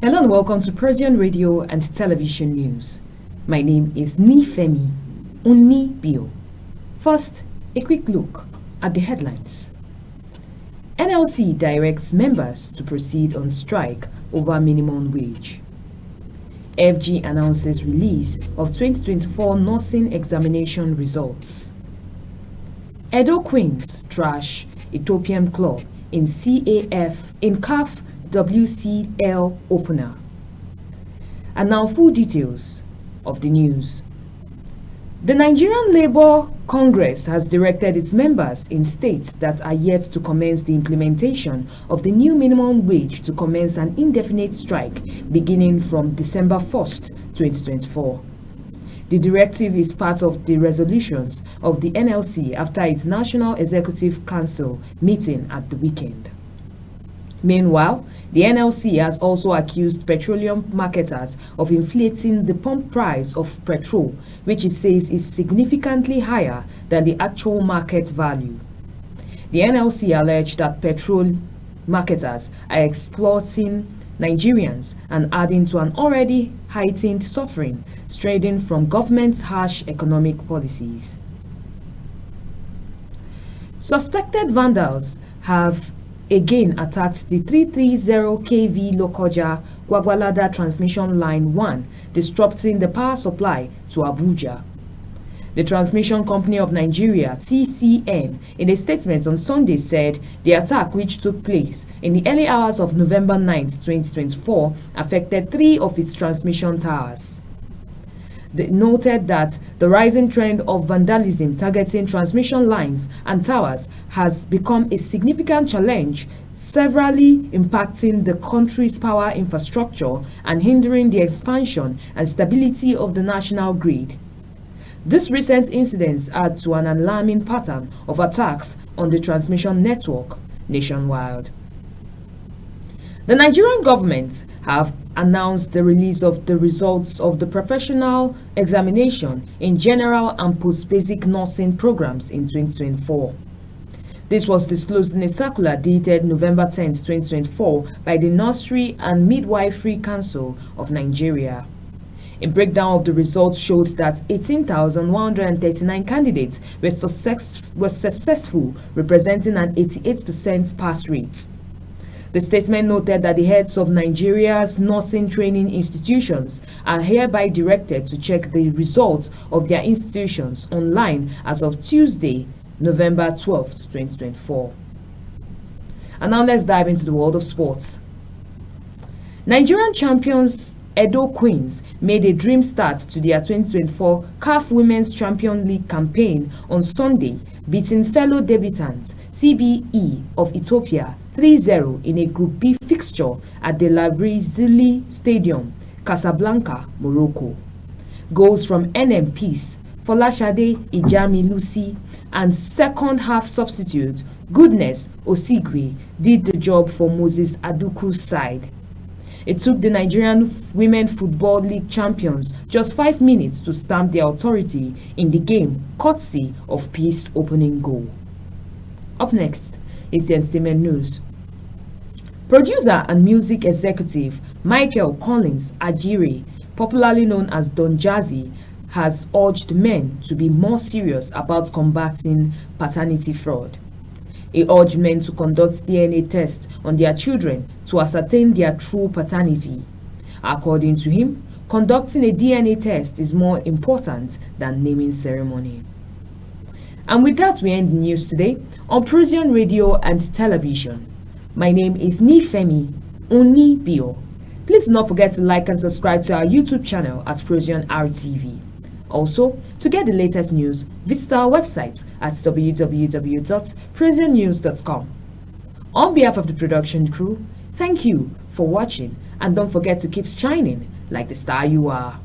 Hello and welcome to Procyon Radio and Television News. My name is Nifemi Unibio. First, a quick look at the headlines. NLC directs members to proceed on strike over minimum wage. FG announces release of 2024 nursing examination results. Edo Queens thrash Ethiopian club in CAF WCL opener. And now full details of the news. The Nigerian Labour Congress has directed its members in states that are yet to commence the implementation of the new minimum wage to commence an indefinite strike beginning from December 1st, 2024. The directive is part of the resolutions of the NLC after its National Executive Council meeting at the weekend. Meanwhile, the NLC has also accused petroleum marketers of inflating the pump price of petrol, which it says is significantly higher than the actual market value. The NLC alleged that petrol marketers are exploiting Nigerians and adding to an already heightened suffering stemming from government's harsh economic policies. Suspected vandals have again attacked the 330 kV Lokoja Gwagwalada transmission line 1, disrupting the power supply to Abuja. The Transmission Company of Nigeria, TCN, in a statement on Sunday said the attack, which took place in the early hours of November 9, 2024, affected 3 of its transmission towers. They noted that the rising trend of vandalism targeting transmission lines and towers has become a significant challenge, severely impacting the country's power infrastructure and hindering the expansion and stability of the national grid. These recent incidents add to an alarming pattern of attacks on the transmission network nationwide. The Nigerian government have announced the release of the results of the professional examination in general and post-basic nursing programs in 2024. This was disclosed in a circular dated November 10, 2024 by the Nursery and Midwifery Council of Nigeria. A breakdown of the results showed that 18,139 candidates were successful, representing an 88% pass rate. The statement noted that the heads of Nigeria's nursing training institutions are hereby directed to check the results of their institutions online as of Tuesday, November 12, 2024. And now let's dive into the world of sports. Nigerian champions Edo Queens made a dream start to their 2024 CAF Women's Champion League campaign on Sunday, beating fellow debutants CBE of Ethiopia 3-0 in a Group B fixture at the Labrizili Stadium, Casablanca, Morocco. Goals from NM Peace, Folashade Ijami Lucy, and second half substitute Goodness Osigwe did the job for Moses Aduku's side. It took the Nigerian Women Football League champions just 5 minutes to stamp their authority in the game, courtesy of Peace opening goal. Up next is the entertainment news. Producer and music executive Michael Collins Ajiri, popularly known as Don Jazzy, has urged men to be more serious about combating paternity fraud. He urged men to conduct DNA tests on their children to ascertain their true paternity. According to him, conducting a DNA test is more important than naming ceremony. And with that, we end the news today on Procyon Radio and Television. My name is Nifemi Unibio. Please do not forget to like and subscribe to our YouTube channel at Procyon RTV. Also, to get the latest news, visit our website at www.procyonnews.com. On behalf of the production crew, thank you for watching, and don't forget to keep shining like the star you are.